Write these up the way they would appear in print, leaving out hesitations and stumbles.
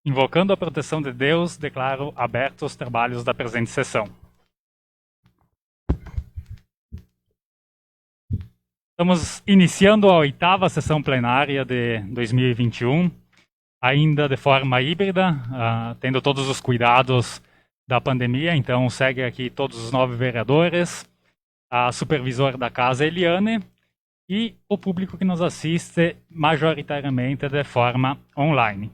Invocando a proteção de Deus, declaro abertos os trabalhos da presente sessão. Estamos iniciando a 8ª sessão plenária de 2021, ainda de forma híbrida, tendo todos os cuidados da pandemia. Então, segue aqui todos os 9 vereadores, a supervisora da casa, Eliane, e o público que nos assiste majoritariamente de forma online.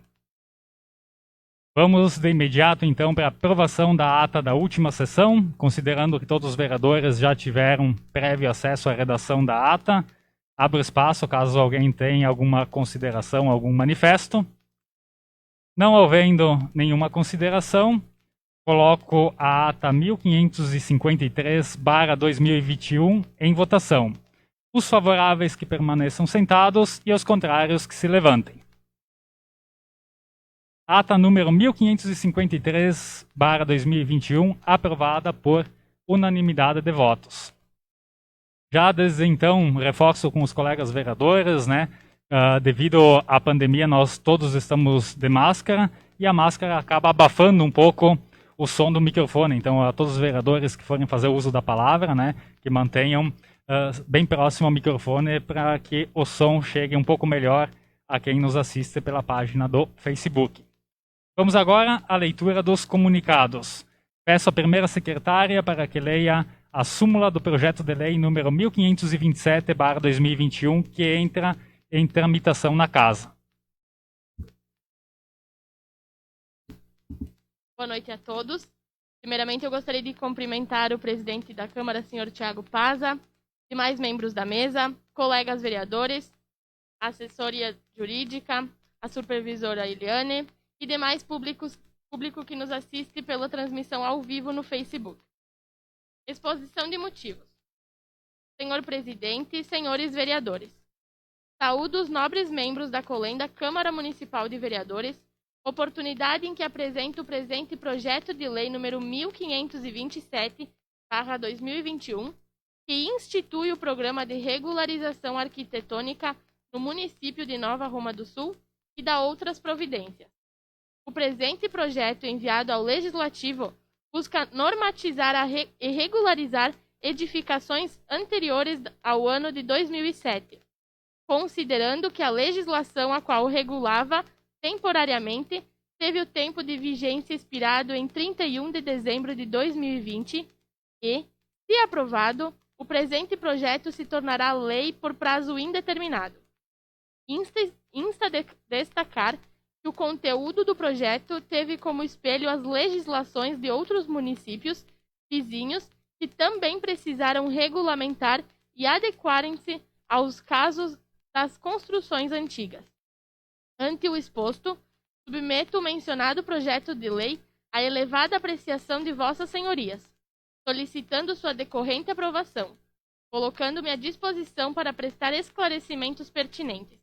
Vamos de imediato, então, para a aprovação da ata da última sessão, considerando que todos os vereadores já tiveram prévio acesso à redação da ata. Abro espaço caso alguém tenha alguma consideração, algum manifesto. Não havendo nenhuma consideração, coloco a ata 1553/2021 em votação. Os favoráveis que permaneçam sentados e os contrários que se levantem. Ata número 1553/2021, aprovada por unanimidade de votos. Já desde então, reforço com os colegas vereadores, devido à pandemia, nós todos estamos de máscara e a máscara acaba abafando um pouco o som do microfone. Então, a todos os vereadores que forem fazer uso da palavra, que mantenham bem próximo ao microfone para que o som chegue um pouco melhor a quem nos assiste pela página do Facebook. Vamos agora à leitura dos comunicados. Peço à primeira secretária para que leia a súmula do projeto de lei número 1527/2021, que entra em tramitação na casa. Boa noite a todos. Primeiramente, eu gostaria de cumprimentar o presidente da Câmara, senhor Thiago Paza, demais membros da mesa, colegas vereadores, a assessoria jurídica, a supervisora Eliane e demais público que nos assiste pela transmissão ao vivo no Facebook. Exposição de motivos. Senhor presidente e senhores vereadores, saúdo os nobres membros da Colenda Câmara Municipal de Vereadores, oportunidade em que apresento o presente projeto de lei número 1527/2021, que institui o programa de regularização arquitetônica no município de Nova Roma do Sul e dá outras providências. O presente projeto enviado ao Legislativo busca normatizar e regularizar edificações anteriores ao ano de 2007, considerando que a legislação a qual regulava temporariamente teve o tempo de vigência expirado em 31 de dezembro de 2020 e, se aprovado, o presente projeto se tornará lei por prazo indeterminado. Insta destacar que o conteúdo do projeto teve como espelho as legislações de outros municípios vizinhos que também precisaram regulamentar e adequarem-se aos casos das construções antigas. Ante o exposto, submeto o mencionado projeto de lei à elevada apreciação de vossas senhorias, solicitando sua decorrente aprovação, colocando-me à disposição para prestar esclarecimentos pertinentes.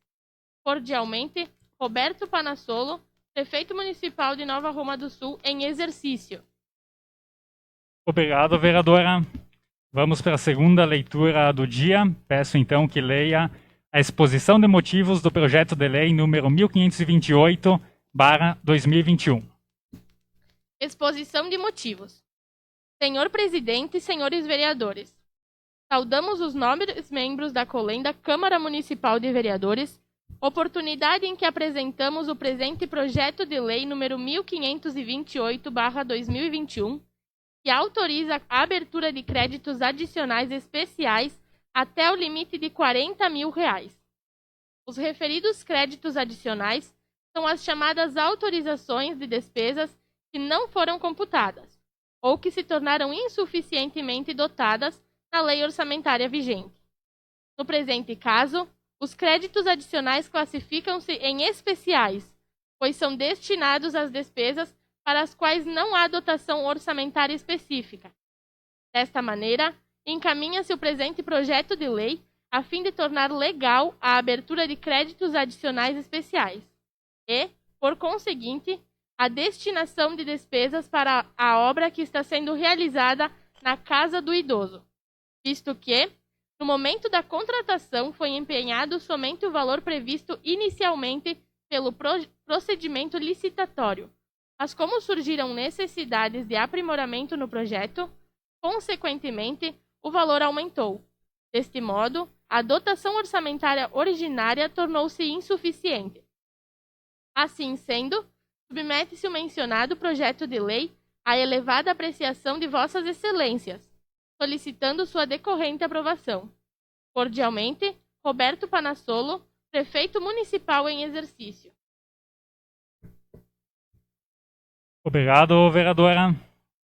Cordialmente, Roberto Panassolo, prefeito municipal de Nova Roma do Sul, em exercício. Obrigado, vereadora. Vamos para a segunda leitura do dia. Peço então que leia a exposição de motivos do projeto de lei número 1528/2021. Exposição de motivos. Senhor presidente e senhores vereadores, saudamos os nobres membros da Colenda Câmara Municipal de Vereadores, oportunidade em que apresentamos o presente projeto de lei número 1528/2021, que autoriza a abertura de créditos adicionais especiais até o limite de R$40 mil. Os referidos créditos adicionais são as chamadas autorizações de despesas que não foram computadas ou que se tornaram insuficientemente dotadas na lei orçamentária vigente. No presente caso, os créditos adicionais classificam-se em especiais, pois são destinados às despesas para as quais não há dotação orçamentária específica. Desta maneira, encaminha-se o presente projeto de lei a fim de tornar legal a abertura de créditos adicionais especiais e, por conseguinte, a destinação de despesas para a obra que está sendo realizada na Casa do Idoso, visto que, no momento da contratação, foi empenhado somente o valor previsto inicialmente pelo procedimento licitatório. Mas como surgiram necessidades de aprimoramento no projeto, consequentemente, o valor aumentou. Deste modo, a dotação orçamentária originária tornou-se insuficiente. Assim sendo, submete-se o mencionado projeto de lei à elevada apreciação de Vossas Excelências, solicitando sua decorrente aprovação. Cordialmente, Roberto Panassolo, Prefeito Municipal em exercício. Obrigado, vereadora.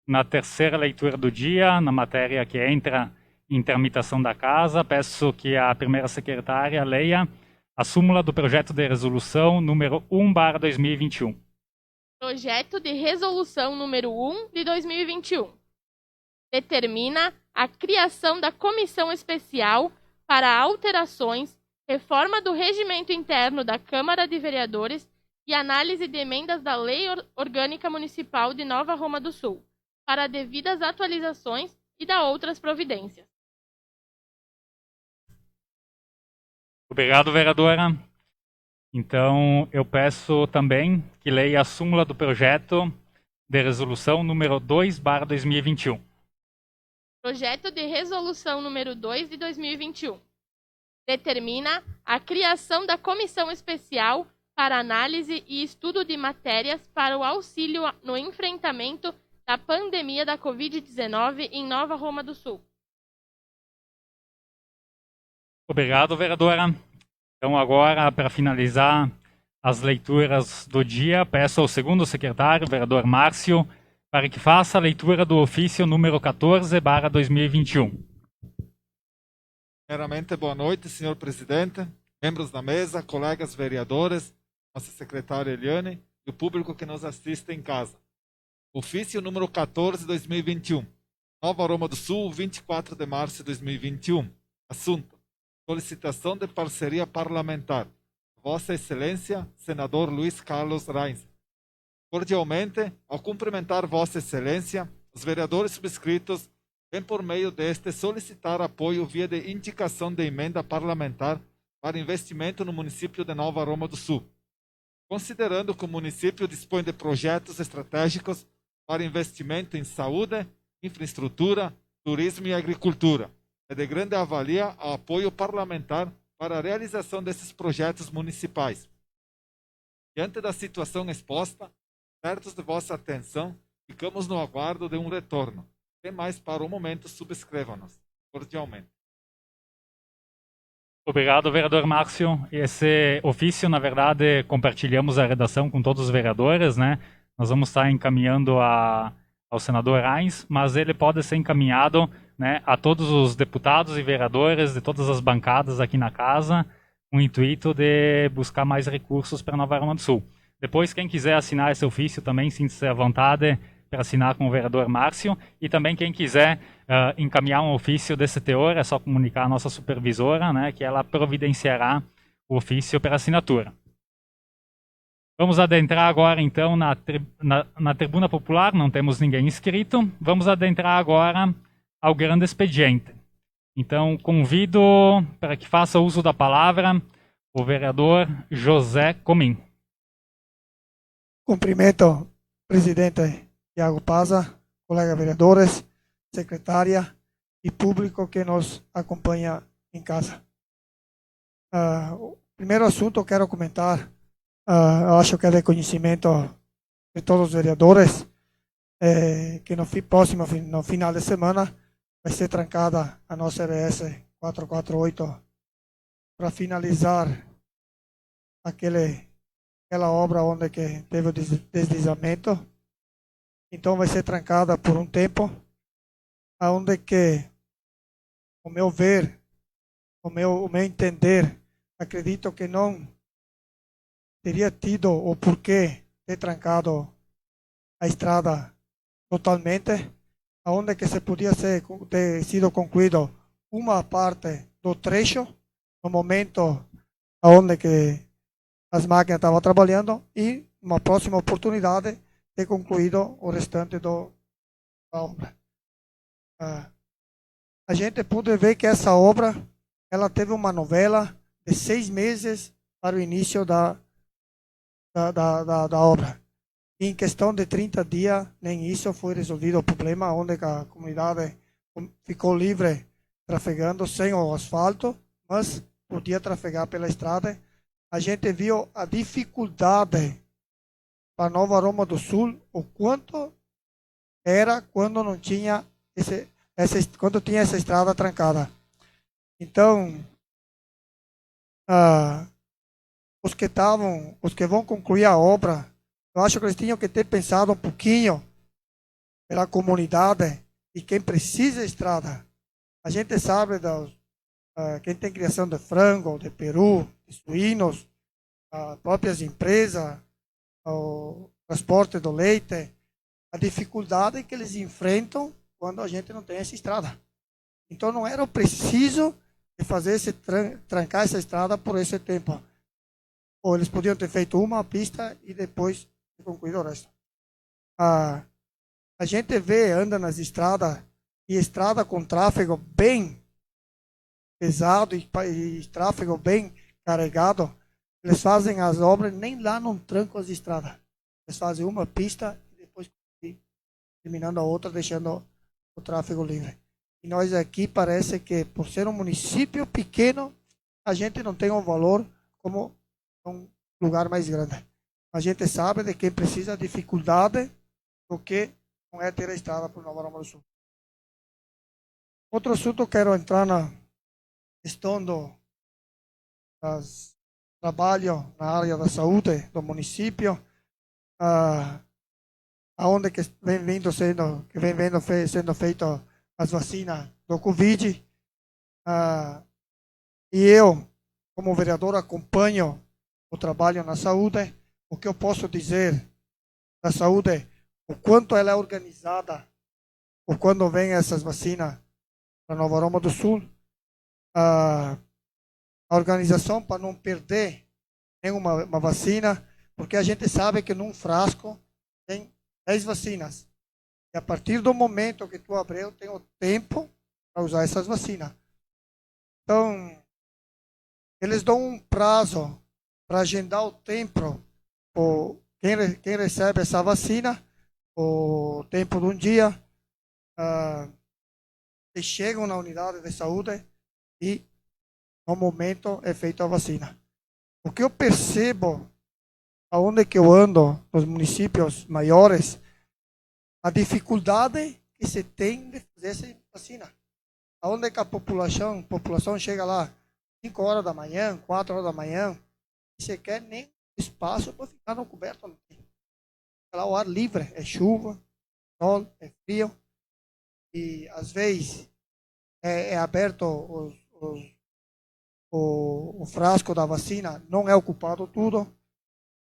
Na terceira leitura do dia, na matéria que entra em tramitação da Casa, peço que a primeira secretária leia a súmula do projeto de resolução número 1/2021. Projeto de resolução número 1 de 2021. Determina a criação da Comissão Especial para alterações, reforma do regimento interno da Câmara de Vereadores e análise de emendas da Lei Orgânica Municipal de Nova Roma do Sul, para devidas atualizações e da outras providências. Obrigado, vereadora. Então, eu peço também que leia a súmula do projeto de resolução número 2/2021. Projeto de resolução número 2 de 2021. Determina a criação da Comissão Especial para análise e estudo de matérias para o auxílio no enfrentamento da pandemia da Covid-19 em Nova Roma do Sul. Obrigado, vereadora. Então, agora, para finalizar as leituras do dia, peço ao segundo secretário, vereador Márcio, para que faça a leitura do ofício número 14/2021. Primeiramente, boa noite, senhor presidente, membros da mesa, colegas vereadores, nossa secretária Eliane e o público que nos assiste em casa. Ofício número 14/2021. Nova Roma do Sul, 24 de março de 2021. Assunto: solicitação de parceria parlamentar. Vossa Excelência, senador Luiz Carlos Reins. Cordialmente, ao cumprimentar Vossa Excelência, os vereadores subscritos vêm por meio deste solicitar apoio via de indicação de emenda parlamentar para investimento no município de Nova Roma do Sul. Considerando que o município dispõe de projetos estratégicos para investimento em saúde, infraestrutura, turismo e agricultura, é de grande avalia o apoio parlamentar para a realização desses projetos municipais. Diante da situação exposta, certos de vossa atenção, ficamos no aguardo de um retorno. Sem mais para o momento, subscrevam-nos. Cordialmente. Obrigado, vereador Márcio. Esse ofício, na verdade, compartilhamos a redação com todos os vereadores, né? Nós vamos estar encaminhando ao senador Reins, mas ele pode ser encaminhado, né, a todos os deputados e vereadores de todas as bancadas aqui na casa, com o intuito de buscar mais recursos para Nova Roma do Sul. Depois, quem quiser assinar esse ofício também, sinta-se à vontade para assinar com o vereador Márcio. E também quem quiser encaminhar um ofício desse teor, é só comunicar à nossa supervisora, né, que ela providenciará o ofício para assinatura. Vamos adentrar agora, então, na tribuna popular. Não temos ninguém inscrito. Vamos adentrar agora ao grande expediente. Então, convido para que faça uso da palavra o vereador José Comim. Cumprimento, presidente Iago Paza, colegas vereadores, secretária e público que nos acompanha em casa. O primeiro assunto que quero comentar, acho que é de conhecimento de todos os vereadores, que no final de semana vai ser trancada a nossa RS 448 para finalizar aquela obra onde que teve o deslizamento. Então vai ser trancada por um tempo, aonde que, o meu ver, o meu entender, acredito que não teria tido o porquê ter trancado a estrada totalmente, aonde que se podia ter sido concluído uma parte do trecho, no momento aonde que as máquinas estavam trabalhando, e uma próxima oportunidade ter concluído o restante da obra. A gente pôde ver que essa obra ela teve uma novela de 6 meses para o início da obra. E em questão de 30 dias, nem isso foi resolvido o problema, onde a comunidade ficou livre, trafegando sem o asfalto, mas podia trafegar pela estrada. A gente viu a dificuldade para Nova Roma do Sul, o quanto era quando não tinha quando tinha essa estrada trancada. Então, os que vão concluir a obra, eu acho que eles tinham que ter pensado um pouquinho pela comunidade e quem precisa de estrada. A gente sabe quem tem criação de frango, de peru, de suínos, as próprias empresas, o transporte do leite, a dificuldade que eles enfrentam quando a gente não tem essa estrada. Então não era preciso de fazer trancar essa estrada por esse tempo. Ou eles podiam ter feito uma pista e depois concluído o resto. A gente anda nas estradas, e estrada com tráfego bem pesado e tráfego bem carregado, eles fazem as obras, nem lá não trancam as estradas. Eles fazem uma pista e depois terminando a outra, deixando o tráfego livre. E nós aqui parece que, por ser um município pequeno, a gente não tem um valor como um lugar mais grande. A gente sabe de quem precisa de dificuldade do que não é ter a estrada para o Nova Roma do Sul. Outro assunto, eu quero entrar na questão do trabalho na área da saúde do município, aonde que vem sendo feito as vacinas do Covid. E eu, como vereador, acompanho o trabalho na saúde. O que eu posso dizer da saúde, o quanto ela é organizada, ou quando vem essas vacinas para Nova Roma do Sul, a organização para não perder nenhuma vacina, porque a gente sabe que num frasco tem 10 vacinas. E a partir do momento que tu abrir, eu tenho tempo para usar essas vacinas. Então, eles dão um prazo para agendar o tempo. Quem recebe essa vacina, o tempo de um dia, eles chegam na unidade de saúde e, no momento, é feita a vacina. O que eu percebo, aonde que eu ando, nos municípios maiores, a dificuldade que se tem de fazer essa vacina. Aonde que a população chega lá 5 horas da manhã, 4 horas da manhã, e você quer nem espaço para ficar no coberto. Não tem. Lá o ar livre, é chuva, sol, é frio, e às vezes é aberto o frasco da vacina, não é ocupado tudo.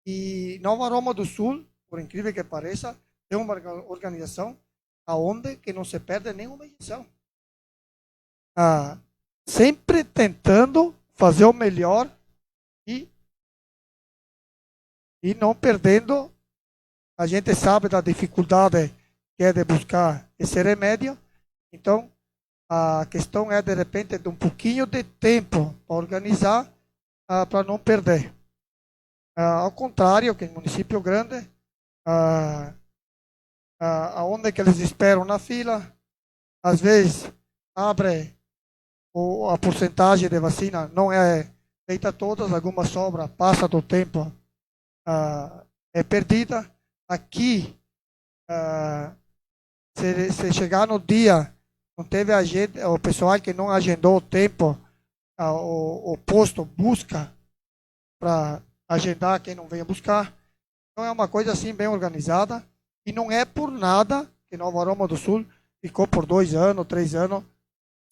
E Nova Roma do Sul, por incrível que pareça, tem uma organização aonde que não se perde nenhuma injeção. Sempre tentando fazer o melhor e não perdendo. A gente sabe da dificuldade que é de buscar esse remédio. Então, a questão é, de repente, de um pouquinho de tempo para organizar, para não perder. Ao contrário, que em município grande, aonde que eles esperam na fila, às vezes abre a porcentagem de vacina, não é feita todas, alguma sobra, passa do tempo, é perdida. Aqui, se chegar no dia, não teve o pessoal que não agendou o tempo, o posto busca para agendar quem não venha buscar. Então é uma coisa assim bem organizada, e não é por nada que Nova Roma do Sul ficou por 2 anos, 3 anos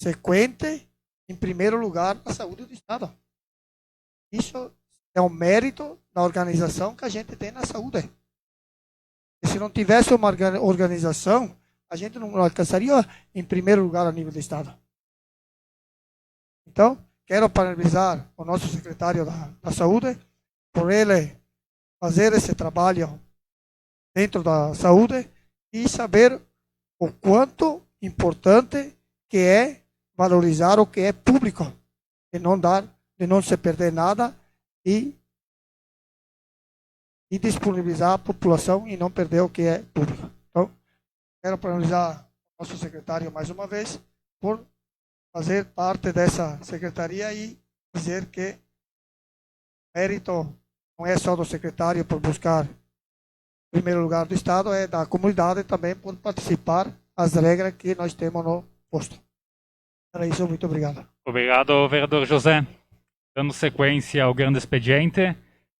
sequente em primeiro lugar na saúde do estado. Isso é um mérito da organização que a gente tem na saúde. E se não tivesse uma organização, a gente não alcançaria em primeiro lugar a nível do estado. Então, quero parabenizar o nosso secretário da Saúde por ele fazer esse trabalho dentro da saúde e saber o quanto importante que é valorizar o que é público, de não se perder nada e e disponibilizar a população e não perder o que é público. Então, quero parabenizar o nosso secretário mais uma vez por fazer parte dessa secretaria e dizer que mérito não é só do secretário por buscar o primeiro lugar do Estado, é da comunidade também por participar das regras que nós temos no posto. Era isso, muito obrigado. Obrigado, vereador José. Dando sequência ao grande expediente,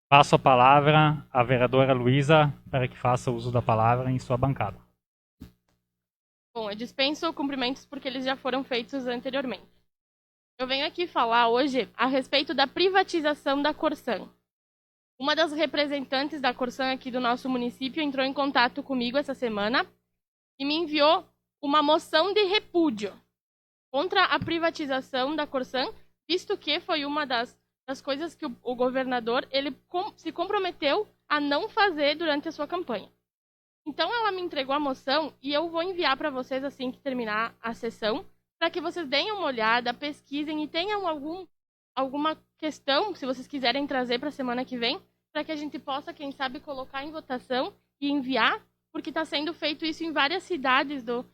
passo a palavra à vereadora Luísa para que faça uso da palavra em sua bancada. Bom, eu dispenso cumprimentos porque eles já foram feitos anteriormente. Eu venho aqui falar hoje a respeito da privatização da Corsan. Uma das representantes da Corsan aqui do nosso município entrou em contato comigo essa semana e me enviou uma moção de repúdio contra a privatização da Corsan, visto que foi uma das coisas que o governador se comprometeu a não fazer durante a sua campanha. Então ela me entregou a moção e eu vou enviar para vocês assim que terminar a sessão, para que vocês deem uma olhada, pesquisem e tenham alguma questão, se vocês quiserem trazer para a semana que vem, para que a gente possa, quem sabe, colocar em votação e enviar, porque está sendo feito isso em várias cidades do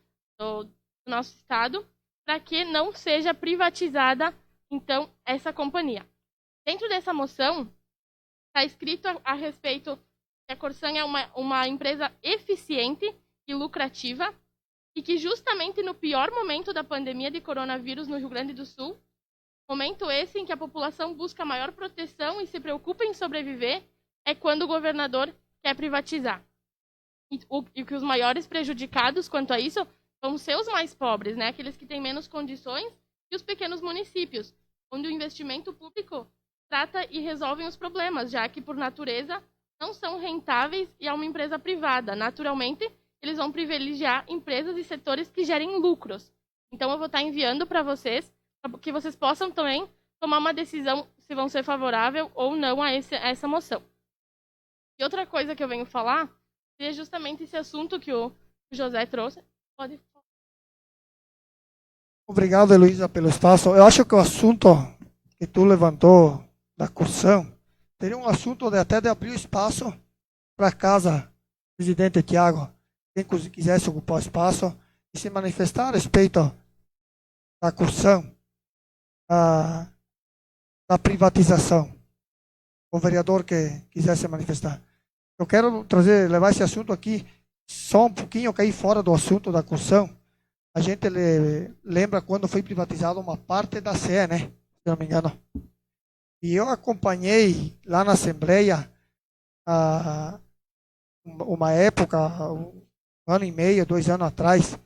nosso estado, para que não seja privatizada, então, essa companhia. Dentro dessa moção, está escrito a respeito que a Corsan é uma empresa eficiente e lucrativa e que justamente no pior momento da pandemia de coronavírus no Rio Grande do Sul, momento esse em que a população busca maior proteção e se preocupa em sobreviver, é quando o governador quer privatizar. E que os maiores prejudicados quanto a isso vão ser os mais pobres, né? Aqueles que têm menos condições e os pequenos municípios, onde o investimento público trata e resolve os problemas, já que, por natureza, não são rentáveis e é uma empresa privada. Naturalmente, eles vão privilegiar empresas e setores que gerem lucros. Então, eu vou estar enviando para vocês, para que vocês possam também tomar uma decisão se vão ser favorável ou não a essa moção. E outra coisa que eu venho falar é justamente esse assunto que o José trouxe. Pode falar. Obrigado, Heloísa, pelo espaço. Eu acho que o assunto que tu levantou da Corsan seria um assunto até de abrir espaço para a casa, presidente Tiago, quem quisesse ocupar o espaço e se manifestar a respeito da Corsan, da privatização. O vereador que quisesse manifestar. Eu quero levar esse assunto aqui só um pouquinho, cair fora do assunto da Corsan. A gente lembra quando foi privatizada uma parte da CE, né? Se não me engano. E eu acompanhei lá na Assembleia uma época, um ano e meio, 2 anos atrás,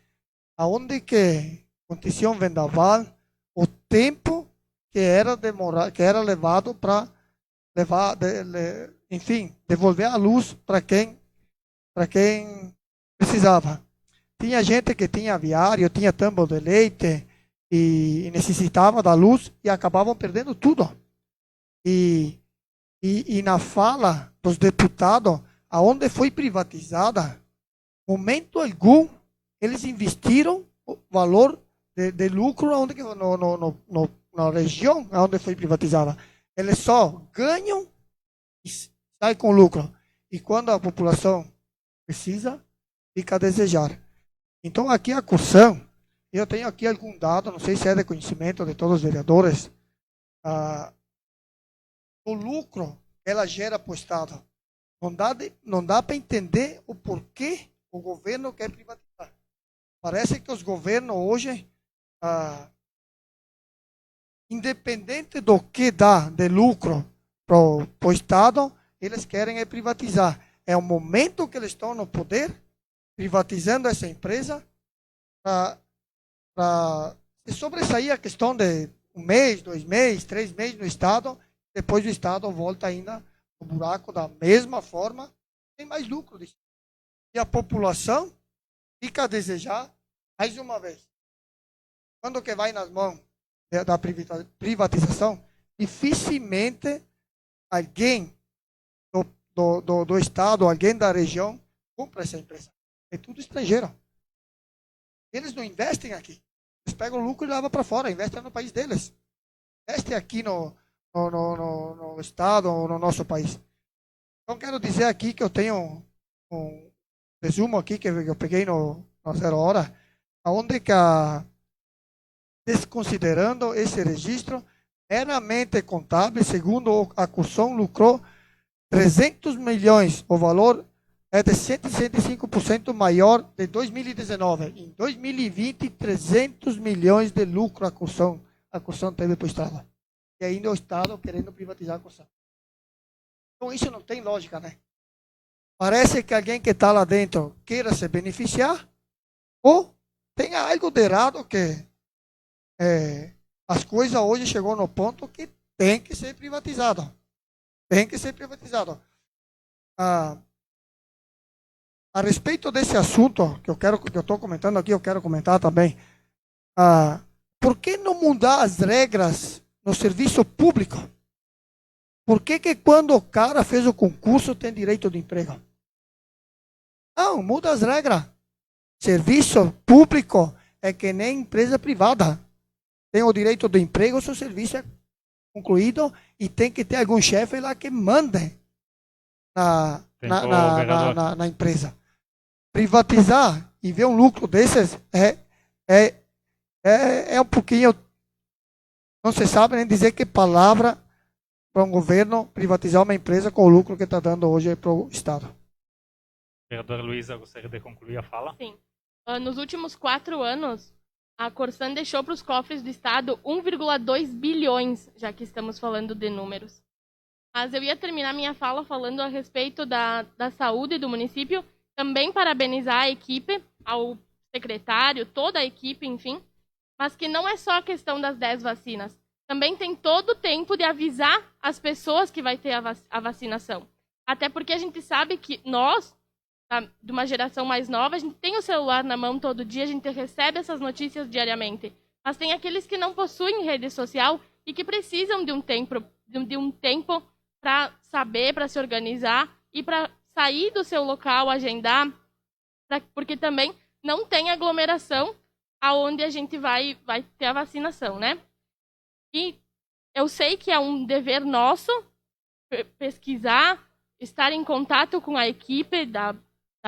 aonde que acontecia um vendaval, o tempo que era levado para enfim, devolver a luz para quem precisava. Tinha gente que tinha aviário, tinha tambo de leite e necessitava da luz e acabavam perdendo tudo. E na fala dos deputados, aonde foi privatizada, momento algum, eles investiram o valor de lucro na região onde foi privatizada. Eles só ganham e saem com lucro. E quando a população precisa, fica a desejar. Então, aqui a Corsan, eu tenho aqui algum dado, não sei se é de conhecimento de todos os vereadores, o lucro que ela gera para o Estado. Não dá para entender o porquê o governo quer privatizar. Parece que os governos hoje, independente do que dá de lucro para o Estado, eles querem privatizar. É o momento que eles estão no poder, privatizando essa empresa, para se sobressair a questão de 1 mês, 2 meses, 3 meses no Estado, depois o Estado volta ainda no buraco da mesma forma, tem mais lucro. E a população fica a desejar mais uma vez. Quando que vai nas mãos da privatização, dificilmente alguém do Estado, alguém da região, compra essa empresa. É tudo estrangeiro. Eles não investem aqui. Eles pegam o lucro e levam para fora, investem no país deles. Investem aqui no Estado ou no nosso país. Então, quero dizer aqui que eu tenho um resumo aqui que eu peguei no 0 Hora, onde que, desconsiderando esse registro meramente contábil, segundo a Corsã, lucrou 300 milhões. O valor é de 165% maior de 2019. Em 2020, 300 milhões de lucro a Corsã teve para o Estado. E ainda o Estado querendo privatizar a Corsã. Então isso não tem lógica, né? Parece que alguém que está lá dentro queira se beneficiar ou tenha algo de errado que as coisas hoje chegou no ponto que tem que ser privatizado. Tem que ser privatizado. A respeito desse assunto que eu estou comentando aqui, eu quero comentar também. Por que não mudar as regras no serviço público? Por que quando o cara fez o concurso tem direito de emprego? Não, muda as regras. Serviço público é que nem empresa privada. Tem o direito de emprego, seu serviço é concluído e tem que ter algum chefe lá que mande na empresa. Privatizar e ver um lucro desses é um pouquinho. Não se sabe nem dizer que palavra para um governo privatizar uma empresa com o lucro que está dando hoje para o Estado. Vereadora Luísa, gostaria de concluir a fala? Sim. Nos últimos 4 anos, a Corsã deixou para os cofres do Estado 1,2 bilhões, já que estamos falando de números. Mas eu ia terminar minha fala falando a respeito da saúde do município, também parabenizar a equipe, ao secretário, toda a equipe, enfim, mas que não é só a questão das 10 vacinas. Também tem todo o tempo de avisar as pessoas que vai ter a vacinação. Até porque a gente sabe que nós, de uma geração mais nova, a gente tem o celular na mão todo dia, a gente recebe essas notícias diariamente. Mas tem aqueles que não possuem rede social e que precisam de um tempo para saber, para se organizar e para sair do seu local, agendar, porque também não tem aglomeração aonde a gente vai ter a vacinação, né? E eu sei que é um dever nosso pesquisar, estar em contato com a equipe da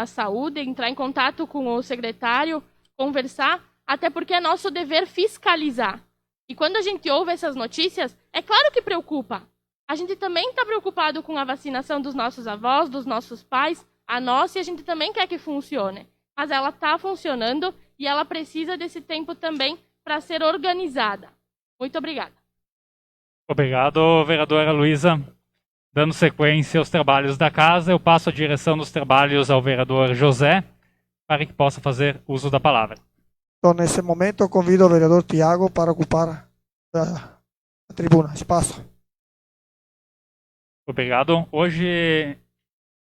saúde, entrar em contato com o secretário, conversar, até porque é nosso dever fiscalizar. E quando a gente ouve essas notícias, é claro que preocupa. A gente também está preocupado com a vacinação dos nossos avós, dos nossos pais, a nossa, e a gente também quer que funcione. Mas ela está funcionando e ela precisa desse tempo também para ser organizada. Muito obrigada. Obrigado, vereadora Luísa. Dando sequência aos trabalhos da casa, eu passo a direção dos trabalhos ao vereador José, para que possa fazer uso da palavra. Então, nesse momento, eu convido o vereador Tiago para ocupar a tribuna, espaço. Obrigado. Hoje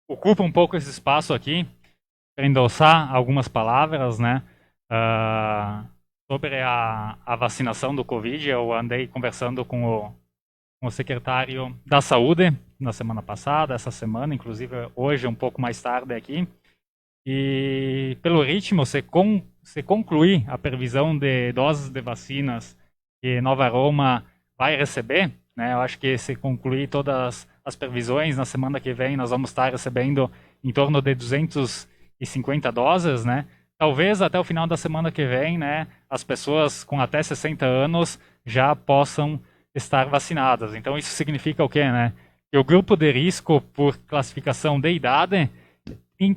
ocupa um pouco esse espaço aqui para endossar algumas palavras, né? Sobre a vacinação do Covid. Eu andei conversando com o secretário da Saúde na semana passada, essa semana, inclusive hoje, um pouco mais tarde aqui. E pelo ritmo, se concluir a previsão de doses de vacinas que Nova Roma vai receber, né? Eu acho que se concluir todas as previsões, na semana que vem nós vamos estar recebendo em torno de 250 doses, né? Talvez até o final da semana que vem, né, as pessoas com até 60 anos já possam estar vacinadas. Então isso significa o quê, né? Que o grupo de risco por classificação de idade,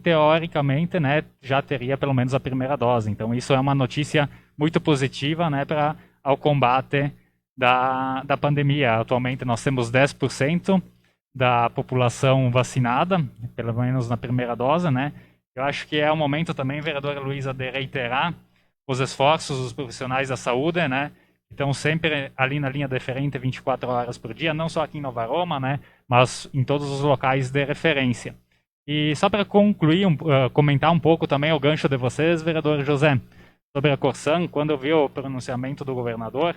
teoricamente, né, já teria pelo menos a primeira dose. Então isso é uma notícia muito positiva, né, para ao combate da pandemia. Atualmente nós temos 10% da população vacinada, pelo menos na primeira dose, né? Eu acho que é o momento também, vereadora Luísa, de reiterar os esforços dos profissionais da saúde, né? Então, sempre ali na linha deferente, 24 horas por dia, não só aqui em Nova Roma, né? Mas em todos os locais de referência. E só para concluir, comentar um pouco também o gancho de vocês, vereador José, sobre a Corsã, quando eu vi o pronunciamento do governador,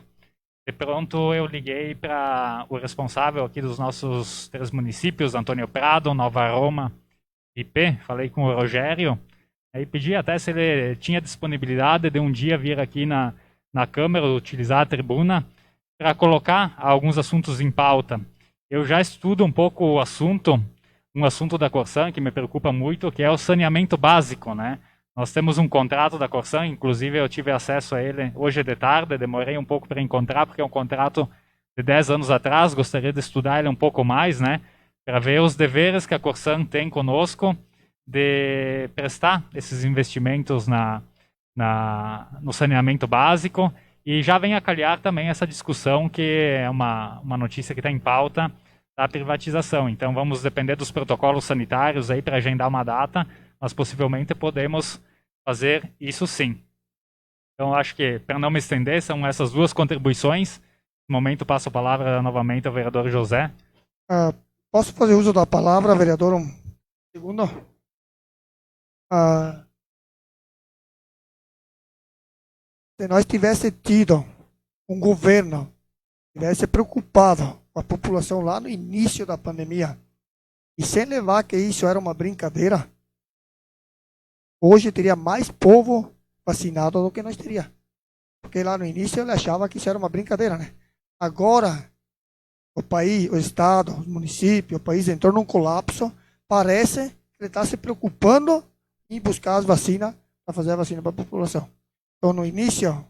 de pronto eu liguei para o responsável aqui dos nossos 3 municípios, Antônio Prado, Nova Roma, IP, falei com o Rogério, aí pedi até se ele tinha disponibilidade de um dia vir aqui na Câmara, utilizar a tribuna, para colocar alguns assuntos em pauta. Eu já estudo um pouco o assunto, um assunto da Corsan que me preocupa muito, que é o saneamento básico, né? Nós temos um contrato da Corsan, inclusive eu tive acesso a ele hoje de tarde, demorei um pouco para encontrar, porque é um contrato de 10 anos atrás, gostaria de estudar ele um pouco mais, né? Para ver os deveres que a Corsan tem conosco de prestar esses investimentos no saneamento básico. E já vem a calhar também essa discussão, que é uma notícia que está em pauta, da privatização. Então vamos depender dos protocolos sanitários aí para agendar uma data, mas possivelmente podemos fazer isso sim. Então acho que, para não me estender, são essas duas contribuições. No momento passo a palavra novamente ao vereador José. Posso fazer uso da palavra, vereador, um segundo? Se nós tivesse tido um governo que tivesse preocupado com a população lá no início da pandemia, e sem levar que isso era uma brincadeira, hoje teria mais povo vacinado do que nós teria. Porque lá no início ele achava que isso era uma brincadeira, né? Agora, o país, o estado, o município, o país entrou num colapso, parece que ele está se preocupando em buscar as vacinas para fazer a vacina para a população. Então, no início,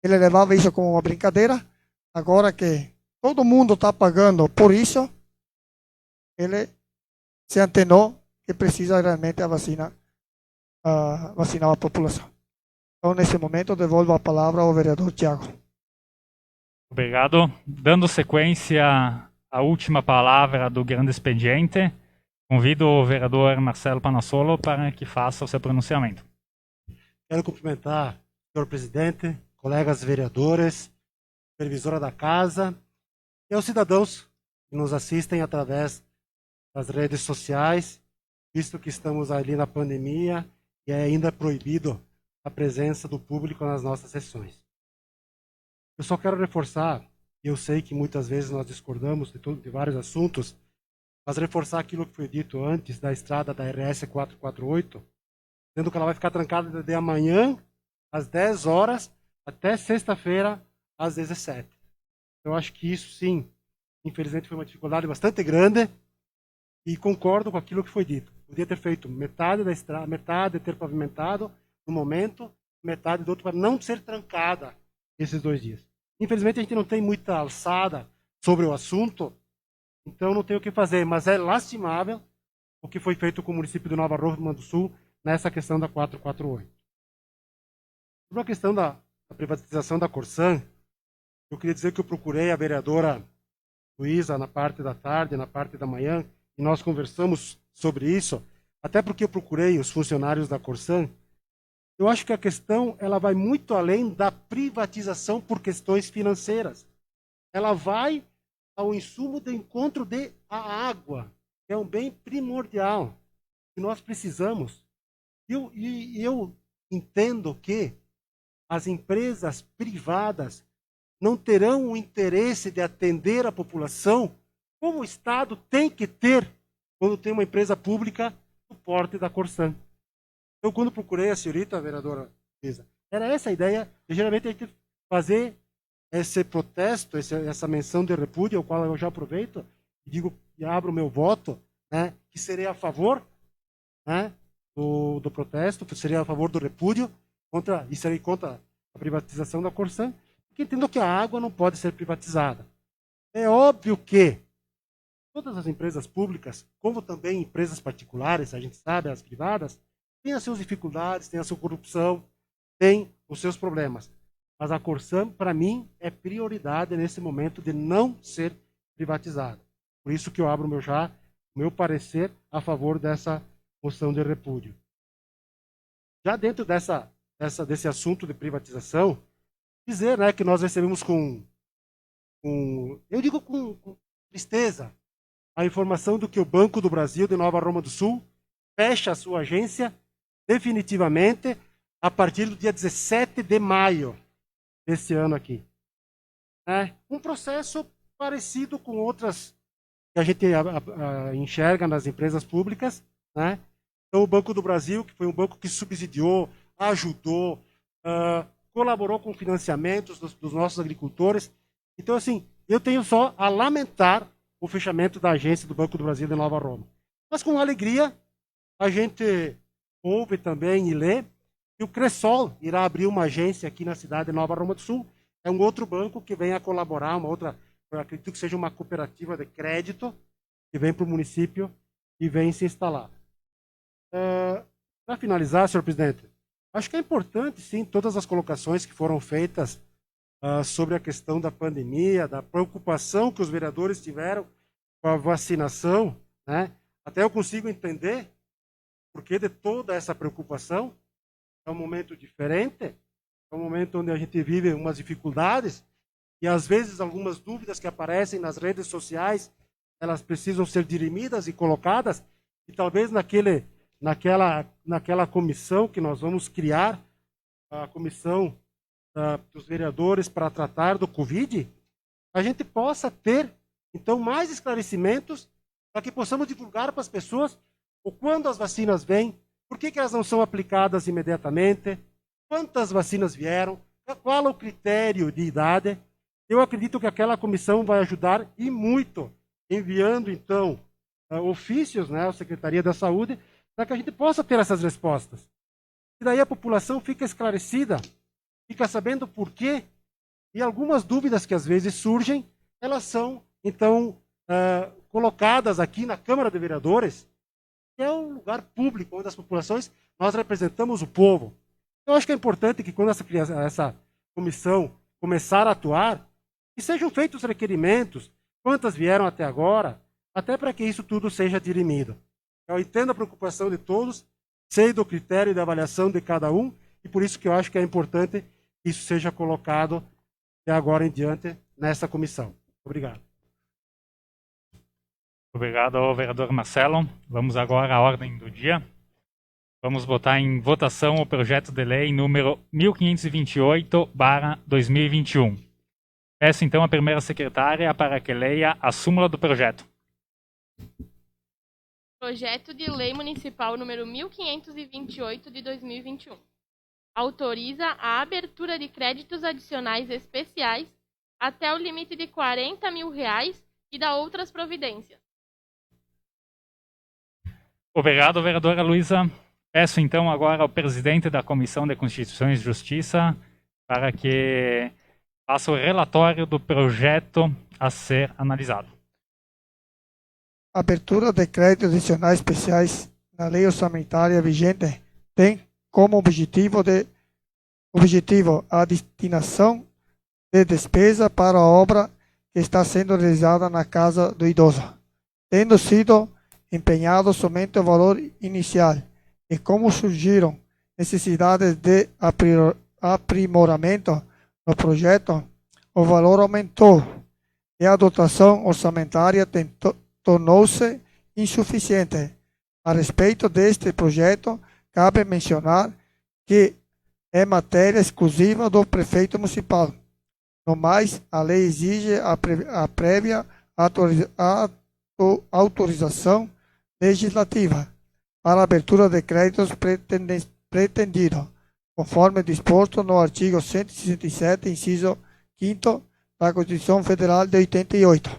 ele levava isso como uma brincadeira. Agora que todo mundo está pagando por isso, ele se antenou que precisa realmente a vacina, vacinar a população. Então, nesse momento, eu devolvo a palavra ao vereador Tiago. Obrigado. Dando sequência à última palavra do grande expediente, convido o vereador Marcelo Panassolo para que faça o seu pronunciamento. Quero cumprimentar o senhor presidente, colegas vereadores, supervisora da casa e aos cidadãos que nos assistem através das redes sociais, visto que estamos ali na pandemia e é ainda proibido a presença do público nas nossas sessões. Eu só quero reforçar, e eu sei que muitas vezes nós discordamos de vários assuntos, mas reforçar aquilo que foi dito antes da estrada da RS 448, sendo que ela vai ficar trancada de amanhã às 10 horas até sexta-feira às 17. Eu acho que isso sim, infelizmente foi uma dificuldade bastante grande e concordo com aquilo que foi dito. Podia ter feito metade da estrada, metade ter pavimentado no momento, metade do outro para não ser trancada esses 2 dias. Infelizmente a gente não tem muita alçada sobre o assunto, então não tem o que fazer, mas é lastimável o que foi feito com o município de Nova Roma do Sul nessa questão da 448. Sobre a questão da privatização da Corsan, eu queria dizer que eu procurei a vereadora Luísa na parte da tarde, na parte da manhã, e nós conversamos sobre isso, até porque eu procurei os funcionários da Corsan. Eu acho que a questão ela vai muito além da privatização por questões financeiras. Ela vai ao insumo do encontro de a água, que é um bem primordial que nós precisamos. E eu entendo que as empresas privadas não terão o interesse de atender a população como o Estado tem que ter quando tem uma empresa pública do porte da Corsan. Eu, quando procurei a senhorita, a vereadora Lisa, era essa a ideia, e geralmente a gente fazer esse protesto, essa menção de repúdio, ao qual eu já aproveito e digo e abro o meu voto, né, que seria a favor, né, do protesto, seria a favor do repúdio, e seria contra a privatização da Corsan, porque entendo que a água não pode ser privatizada. É óbvio que todas as empresas públicas, como também empresas particulares, a gente sabe, as privadas, têm as suas dificuldades, têm a sua corrupção, têm os seus problemas. Mas a Corsan, para mim, é prioridade nesse momento de não ser privatizada. Por isso que eu abro meu parecer a favor dessa moção de repúdio. Já dentro desse assunto de privatização, dizer, né, que nós recebemos com tristeza a informação do que o Banco do Brasil de Nova Roma do Sul fecha a sua agência definitivamente a partir do dia 17 de maio desse ano aqui. Um processo parecido com outras que a gente enxerga nas empresas públicas, né? Então, o Banco do Brasil, que foi um banco que subsidiou, ajudou, colaborou com financiamentos dos nossos agricultores. Então, assim, eu tenho só a lamentar o fechamento da agência do Banco do Brasil de Nova Roma. Mas com alegria, a gente ouve também e lê que o Cressol irá abrir uma agência aqui na cidade de Nova Roma do Sul. É um outro banco que vem a colaborar, uma outra, eu acredito que seja uma cooperativa de crédito, que vem para o município e vem se instalar. Para finalizar, senhor presidente, acho que é importante, sim, todas as colocações que foram feitas sobre a questão da pandemia, da preocupação que os vereadores tiveram com a vacinação, né? Até eu consigo entender por que de toda essa preocupação. É um momento diferente, é um momento onde a gente vive umas dificuldades e às vezes algumas dúvidas que aparecem nas redes sociais, elas precisam ser dirimidas e colocadas, e talvez naquela comissão que nós vamos criar, a comissão dos vereadores para tratar do Covid, a gente possa ter, então, mais esclarecimentos para que possamos divulgar para as pessoas o quando as vacinas vêm, por que elas não são aplicadas imediatamente, quantas vacinas vieram, qual é o critério de idade. Eu acredito que aquela comissão vai ajudar e muito, enviando, então, ofícios, né, à Secretaria da Saúde, para que a gente possa ter essas respostas. E daí a população fica esclarecida, fica sabendo por quê, e algumas dúvidas que às vezes surgem, elas são, então, colocadas aqui na Câmara de Vereadores, que é um lugar público, onde as populações, nós representamos o povo. Eu acho que é importante que quando essa comissão começar a atuar, que sejam feitos requerimentos, quantas vieram até agora, até para que isso tudo seja dirimido. Eu entendo a preocupação de todos, sei do critério de avaliação de cada um, e por isso que eu acho que é importante que isso seja colocado de agora em diante nessa comissão. Obrigado. Obrigado ao vereador Marcelo. Vamos agora à ordem do dia. Vamos botar em votação o projeto de lei número 1528/2021. Peço então a primeira secretária para que leia a súmula do projeto. Projeto de Lei Municipal número 1528 de 2021. Autoriza a abertura de créditos adicionais especiais até o limite de R$40 mil e dá outras providências. Obrigado, vereadora Luísa. Peço então agora ao presidente da Comissão de Constituição e Justiça para que faça o relatório do projeto a ser analisado. Abertura de créditos adicionais especiais na lei orçamentária vigente tem como objetivo a destinação de despesa para a obra que está sendo realizada na Casa do Idoso, tendo sido empenhado somente o valor inicial, e como surgiram necessidades de aprimoramento no projeto, o valor aumentou e a dotação orçamentária tornou-se insuficiente. A respeito deste projeto, cabe mencionar que é matéria exclusiva do prefeito municipal. No mais, a lei exige a prévia autorização legislativa para a abertura de créditos pretendido, conforme disposto no artigo 167, inciso 5º da Constituição Federal de 88.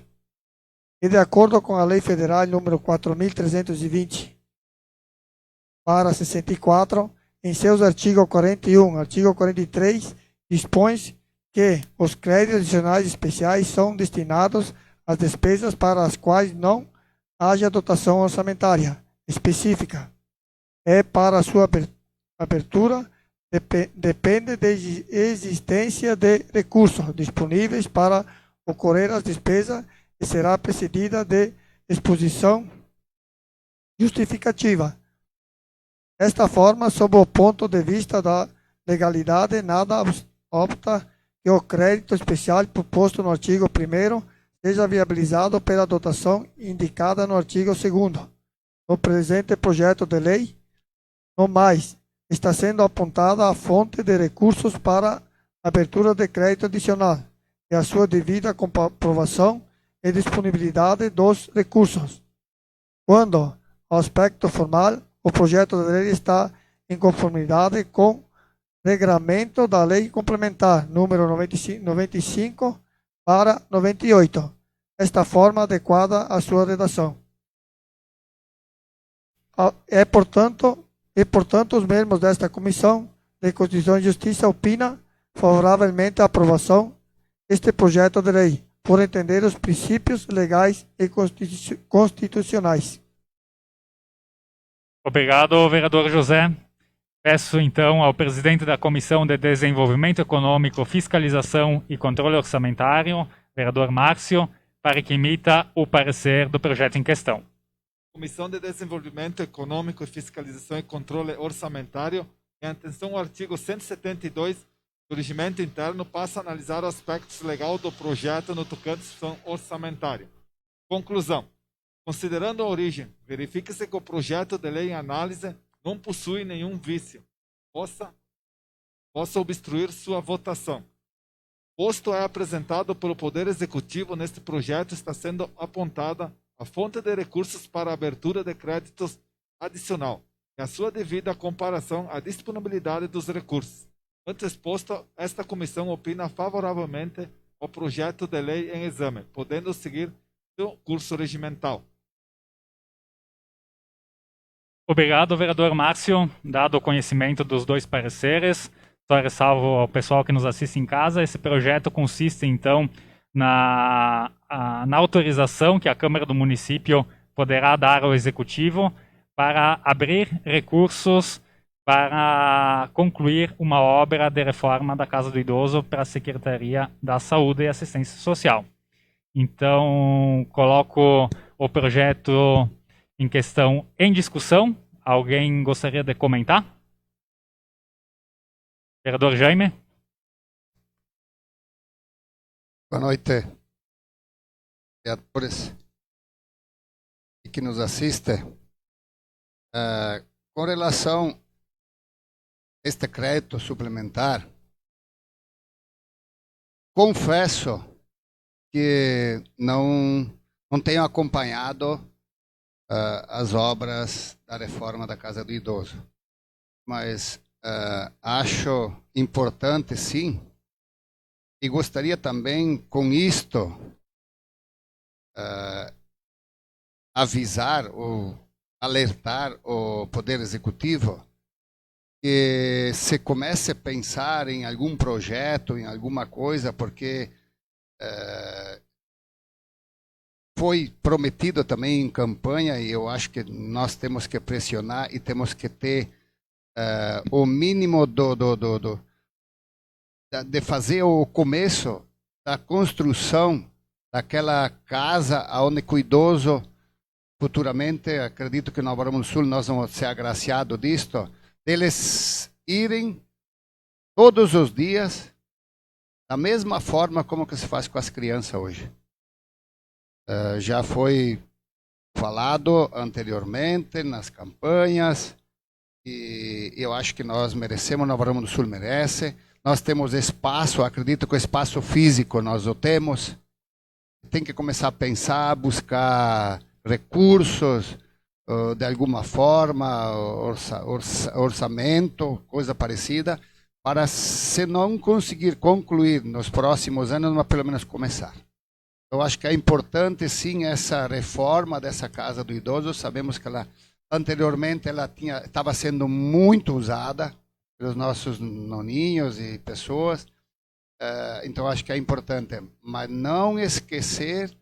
E de acordo com a Lei Federal número 4.320/64, em seus artigos 41 e artigo 43, dispõe que os créditos adicionais especiais são destinados às despesas para as quais não haja dotação orçamentária específica. Para a sua abertura, depende da existência de recursos disponíveis para ocorrer as despesas e será precedida de exposição justificativa. Desta forma, sob o ponto de vista da legalidade, nada obsta que o crédito especial proposto no artigo 1º seja viabilizado pela dotação indicada no artigo 2º do presente projeto de lei. No mais, está sendo apontada a fonte de recursos para a abertura de crédito adicional e a sua devida comprovação e disponibilidade dos recursos. Quando, ao aspecto formal, o projeto de lei está em conformidade com o regramento da Lei Complementar número 95/98, esta forma adequada à sua redação. portanto, os membros desta Comissão de Constituição e Justiça opinam favoravelmente à aprovação deste projeto de lei, por entender os princípios legais e constitucionais. Obrigado, vereador José. Peço então ao presidente da Comissão de Desenvolvimento Econômico, Fiscalização e Controle Orçamentário, vereador Márcio, para que emita o parecer do projeto em questão. Comissão de Desenvolvimento Econômico, Fiscalização e Controle Orçamentário, em atenção ao artigo 172 do Regimento Interno, passa a analisar os aspectos legais do projeto no tocante à discussão orçamentária. Conclusão. Considerando a origem, verifica-se que o projeto de lei em análise não possui nenhum vício, possa obstruir sua votação. Posto é apresentado pelo Poder Executivo, neste projeto está sendo apontada a fonte de recursos para a abertura de créditos adicional e a sua devida comparação à disponibilidade dos recursos. Antes exposto, esta comissão opina favoravelmente ao projeto de lei em exame, podendo seguir seu curso regimental. Obrigado, vereador Márcio. Dado o conhecimento dos dois pareceres, só ressalvo ao pessoal que nos assiste em casa, esse projeto consiste, então, na autorização que a Câmara do Município poderá dar ao Executivo para abrir recursos para concluir uma obra de reforma da Casa do Idoso para a Secretaria da Saúde e Assistência Social. Então, coloco o projeto em questão em discussão. Alguém gostaria de comentar? Vereador Jaime. Boa noite, vereadores e que nos assistem. Com relação a este crédito suplementar, confesso que não tenho acompanhado as obras da reforma da Casa do Idoso, mas acho importante, sim, e gostaria também, com isto, avisar ou alertar o Poder Executivo que se comece a pensar em algum projeto, em alguma coisa, porque foi prometido também em campanha, e eu acho que nós temos que pressionar e temos que ter o mínimo de fazer o começo da construção daquela casa onde o idoso futuramente, acredito que no Nova Roma do Sul nós vamos ser agraciados disto, deles irem todos os dias da mesma forma como que se faz com as crianças hoje. Já foi falado anteriormente nas campanhas e eu acho que nós merecemos, Nova Roma do Sul merece. Nós temos espaço, acredito que o espaço físico nós o temos. Tem que começar a pensar, buscar recursos, de alguma forma, orçamento, coisa parecida, para, se não conseguir concluir nos próximos anos, mas pelo menos começar. Eu acho que é importante, sim, essa reforma dessa Casa do Idoso. Sabemos que ela, anteriormente, ela estava sendo muito usada pelos nossos noninhos e pessoas. Então, acho que é importante. Mas não esquecer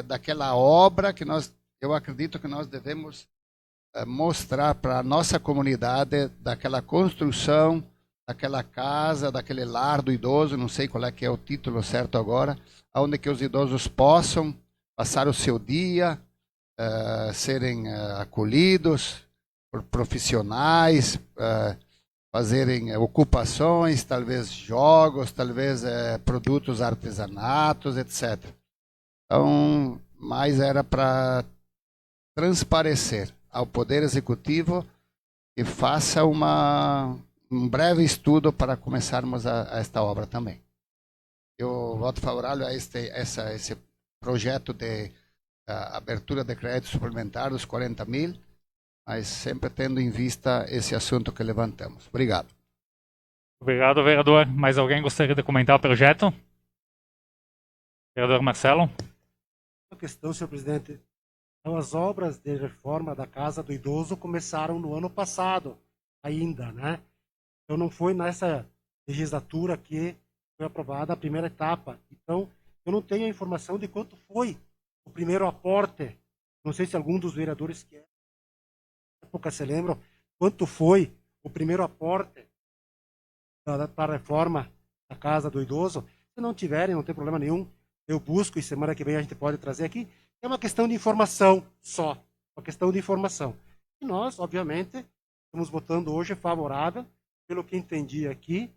daquela obra que eu acredito que nós devemos mostrar para a nossa comunidade, daquela construção, daquela casa, daquele lar do idoso, não sei qual é que é o título certo agora, onde que os idosos possam passar o seu dia, serem acolhidos por profissionais, fazerem ocupações, talvez jogos, talvez produtos artesanatos, etc. Então, mais era para transparecer ao Poder Executivo que faça um breve estudo para começarmos a esta obra também. Eu voto favorável a esse projeto de abertura de crédito suplementar dos 40 mil, mas sempre tendo em vista esse assunto que levantamos. Obrigado. Obrigado, vereador. Mais alguém gostaria de comentar o projeto? Vereador Marcelo. Uma questão, senhor presidente. Então, as obras de reforma da Casa do Idoso começaram no ano passado ainda, né? Então, não foi nessa legislatura que foi aprovada a primeira etapa. Então, eu não tenho a informação de quanto foi o primeiro aporte. Não sei se algum dos vereadores que na época se lembram quanto foi o primeiro aporte para a reforma da Casa do Idoso. Se não tiverem, não tem problema nenhum. Eu busco e semana que vem a gente pode trazer aqui. É uma questão de informação só. Uma questão de informação. E nós, obviamente, estamos votando hoje favorável, pelo que entendi aqui,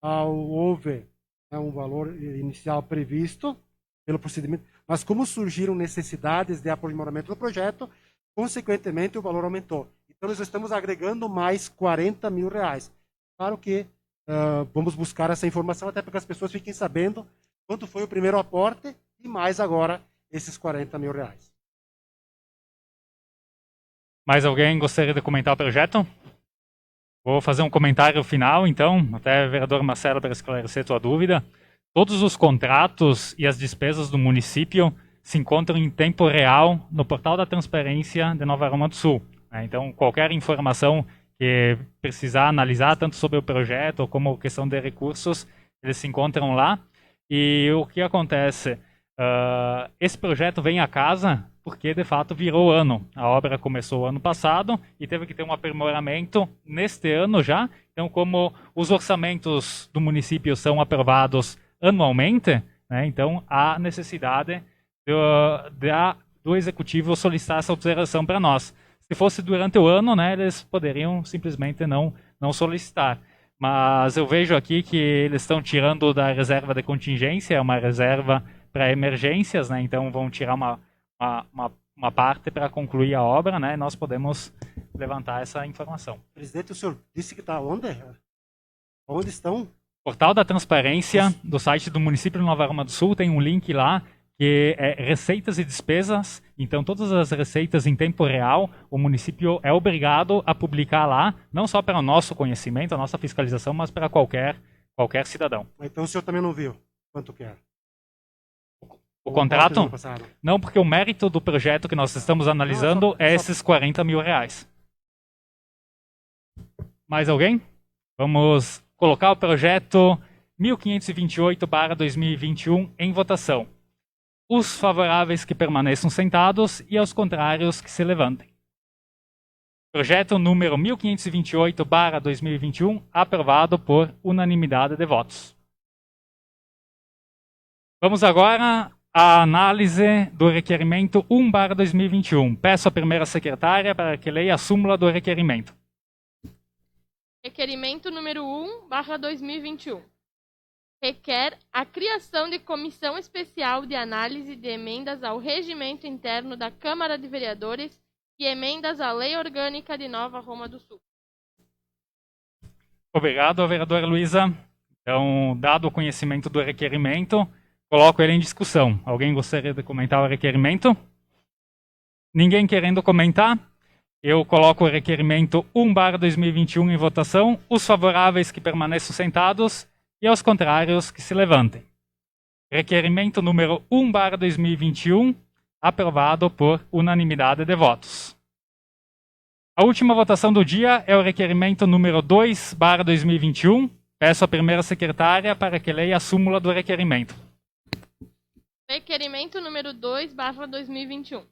houve um valor inicial previsto pelo procedimento, mas como surgiram necessidades de aprimoramento do projeto, consequentemente o valor aumentou. Então nós estamos agregando mais R$40 mil. Claro que vamos buscar essa informação até para que as pessoas fiquem sabendo quanto foi o primeiro aporte e mais agora esses R$40 mil. Mais alguém gostaria de comentar o projeto? Vou fazer um comentário final, então, até vereador Marcelo para esclarecer tua dúvida. Todos os contratos e as despesas do município se encontram em tempo real no portal da transparência de Nova Aroma do Sul. Então, qualquer informação que precisar analisar, tanto sobre o projeto como questão de recursos, eles se encontram lá. E o que acontece? Esse projeto vem à casa porque, de fato, virou ano. A obra começou ano passado e teve que ter um aprimoramento neste ano já. Então, como os orçamentos do município são aprovados anualmente, né, então há necessidade do executivo solicitar essa alteração para nós. Se fosse durante o ano, né, eles poderiam simplesmente não solicitar. Mas eu vejo aqui que eles estão tirando da reserva de contingência, uma reserva para emergências, né, então vão tirar uma parte para concluir a obra, né, e nós podemos levantar essa informação. Presidente, o senhor disse que está onde? Onde estão? Portal da transparência do site do município de Nova Aroma do Sul tem um link lá que é receitas e despesas. Então, todas as receitas em tempo real, o município é obrigado a publicar lá, não só para o nosso conhecimento, a nossa fiscalização, mas para qualquer cidadão. Então, o senhor também não viu quanto que é? O contrato? Não, porque o mérito do projeto que nós estamos analisando é esses R$40 mil. Mais alguém? Vamos colocar o projeto 1528/2021 em votação. Os favoráveis que permaneçam sentados e aos contrários que se levantem. Projeto número 1528/2021 aprovado por unanimidade de votos. Vamos agora à análise do requerimento 1/2021. Peço à primeira secretária para que leia a súmula do requerimento. Requerimento número 1/2021. Requer a criação de comissão especial de análise de emendas ao regimento interno da Câmara de Vereadores e emendas à Lei Orgânica de Nova Roma do Sul. Obrigado, vereadora Luísa. Então, dado o conhecimento do requerimento, coloco ele em discussão. Alguém gostaria de comentar o requerimento? Ninguém querendo comentar? Eu coloco o requerimento 1/2021 em votação. Os favoráveis que permaneçam sentados e aos contrários que se levantem. Requerimento número 1/2021, aprovado por unanimidade de votos. A última votação do dia é o requerimento número 2/2021. Peço à primeira secretária para que leia a súmula do requerimento. Requerimento número 2/2021.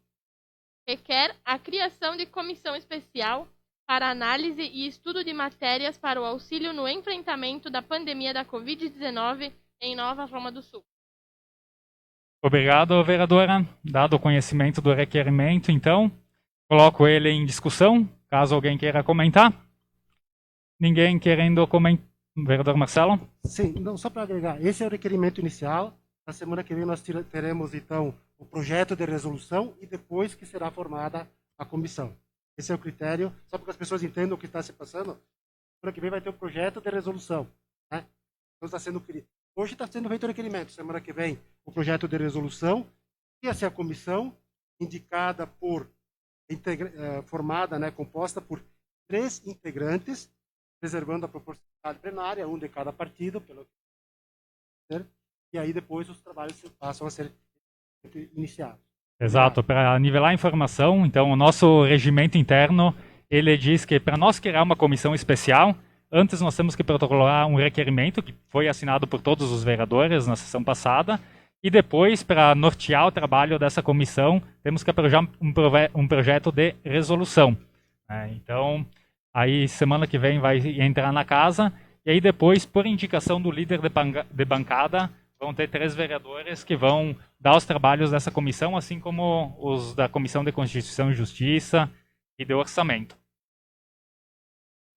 Requer a criação de comissão especial para análise e estudo de matérias para o auxílio no enfrentamento da pandemia da Covid-19 em Nova Roma do Sul. Obrigado, vereadora. Dado o conhecimento do requerimento, então, coloco ele em discussão, caso alguém queira comentar. Ninguém querendo comentar. Vereador Marcelo? Sim, não, só para agregar, esse é o requerimento inicial. Na semana que vem nós teremos, então, o projeto de resolução e depois que será formada a comissão. Esse é o critério, só para que as pessoas entendam o que está se passando. Semana que vem vai ter o projeto de resolução. Né? Então, hoje está sendo feito o requerimento. Semana que vem, o projeto de resolução. E essa é a comissão indicada formada, né, composta por 3 integrantes, preservando a proporcionalidade plenária, um de cada partido, e aí depois os trabalhos passam a ser iniciados. Exato, para nivelar a informação, então o nosso regimento interno, ele diz que para nós criar uma comissão especial, antes nós temos que protocolar um requerimento que foi assinado por todos os vereadores na sessão passada, e depois, para nortear o trabalho dessa comissão, temos que aprovar um projeto de resolução. Então, aí semana que vem vai entrar na casa, e aí depois, por indicação do líder de bancada, vão ter 3 vereadores que vão dar os trabalhos dessa comissão, assim como os da Comissão de Constituição e Justiça e de Orçamento.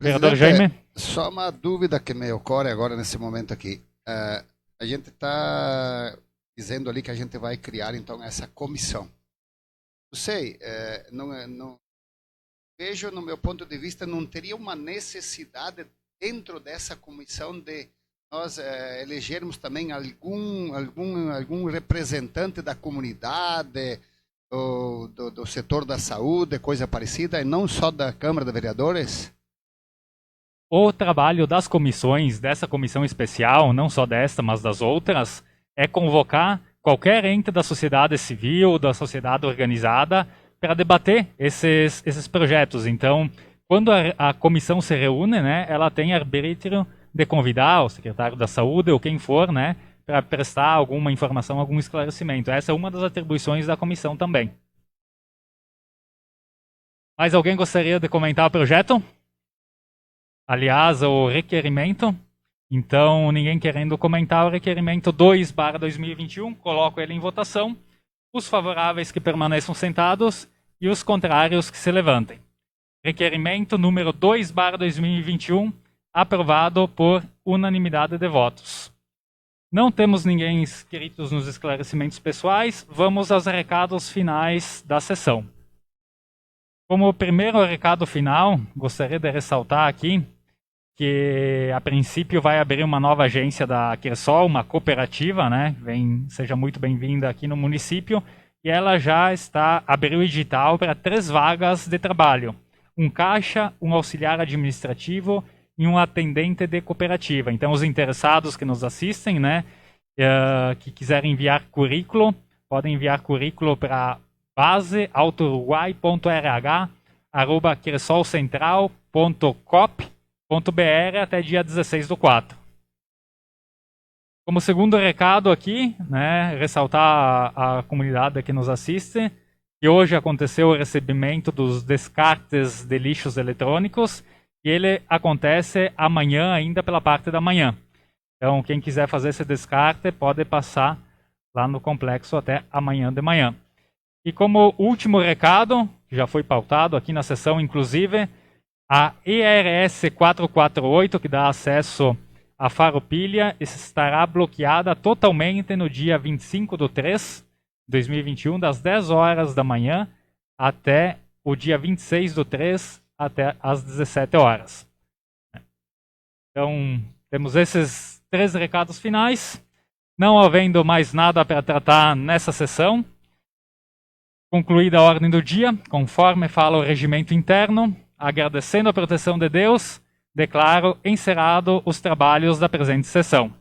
Vereador Jaime? Só uma dúvida que me ocorre agora nesse momento aqui. A gente está dizendo ali que a gente vai criar então essa comissão. Não sei, não vejo, no meu ponto de vista, não teria uma necessidade dentro dessa comissão de nós elegermos também algum representante da comunidade, do setor da saúde, coisa parecida, e não só da Câmara de Vereadores? O trabalho das comissões, dessa comissão especial, não só desta, mas das outras, é convocar qualquer ente da sociedade civil, da sociedade organizada, para debater esses projetos. Então, quando a comissão se reúne, né, ela tem arbítrio de convidar o secretário da saúde ou quem for, né, para prestar alguma informação, algum esclarecimento. Essa é uma das atribuições da comissão também. Mais alguém gostaria de comentar o projeto? Aliás, o requerimento. Então, ninguém querendo comentar o requerimento 2/2021, coloco ele em votação. Os favoráveis que permaneçam sentados e os contrários que se levantem. Requerimento número 2/2021, aprovado por unanimidade de votos. Não temos ninguém inscritos nos esclarecimentos pessoais. Vamos aos recados finais da sessão. Como primeiro recado final, gostaria de ressaltar aqui que a princípio vai abrir uma nova agência da Quirsol, uma cooperativa, né? Seja muito bem-vinda aqui no município. E ela já abriu edital para 3 vagas de trabalho. Um caixa, um auxiliar administrativo e um atendente de cooperativa. Então, os interessados que nos assistem, né, que quiserem enviar currículo, podem enviar currículo para base.autouruguai.rh@quirsolcentral.cop.br até dia 16/4. Como segundo recado aqui, né, ressaltar a comunidade que nos assiste, que hoje aconteceu o recebimento dos descartes de lixos eletrônicos, e ele acontece amanhã ainda pela parte da manhã. Então, quem quiser fazer esse descarte pode passar lá no complexo até amanhã de manhã. E como último recado, que já foi pautado aqui na sessão, inclusive, a ERS 448, que dá acesso à Farroupilha, estará bloqueada totalmente no dia 25/3/2021, das 10 horas da manhã até o dia 26/3, até às 17 horas. Então, temos esses 3 recados finais. Não havendo mais nada para tratar nessa sessão, concluída a ordem do dia, conforme fala o regimento interno, agradecendo a proteção de Deus, declaro encerrado os trabalhos da presente sessão.